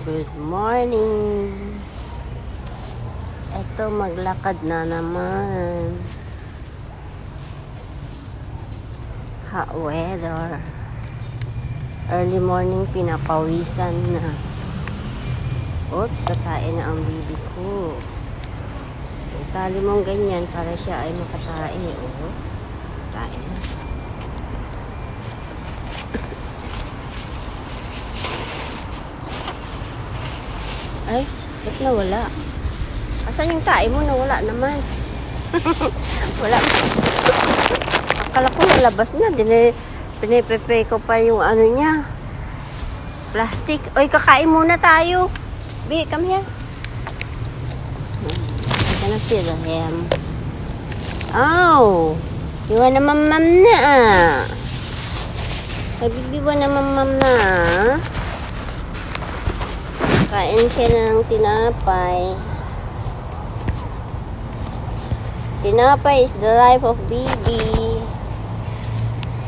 Good morning. Ito, maglakad na naman. Hot weather. Early morning, pinapawisan na. Oops, tatain na ang bibi ko. Itali mong ganyan para siya ay makatae. Oh, tae na. Ay, ba't nawala? Asan yung tae mo? Nawala naman. Wala. Akala ko nalabas na. Pinipepe ko pa yung ano niya. Plastic. Oy, kakain muna tayo. Bi, come here. I'm gonna feel him. Oh, you wanna mamam na ah. Habibi, wanna mamam na ah. Kain siya ng tinapay. Tinapay is the life of Bibi.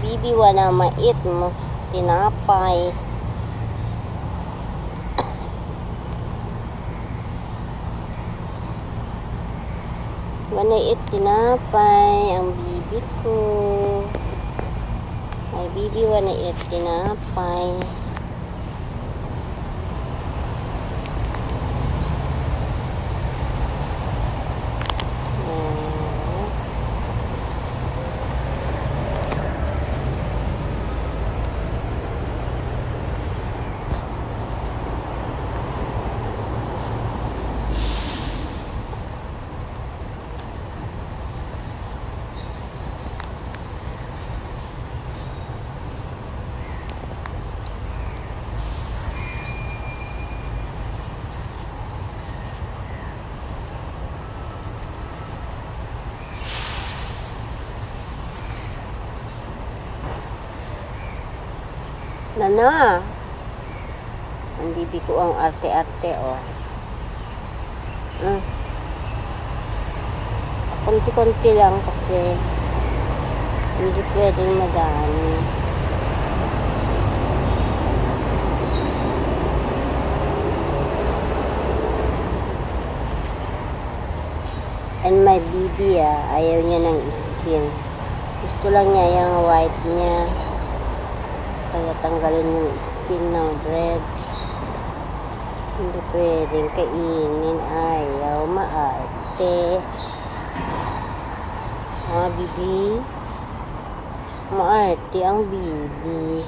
Bibi wanna ma-eat mo tinapay. Wanna eat tinapay ang Bibi ko. My Bibi wanna eat tinapay. Nana, ang bibi ko ang arte-arte, oh. Konti-konti lang kasi hindi pwedeng madami. And my bibi, ayaw niya ng skin. Gusto lang niya yung white niya. Kaya tanggalin yung skin ng bread. Hindi pwedeng kainin. Ayaw, maarte. Bibi. Maarte ang bibi.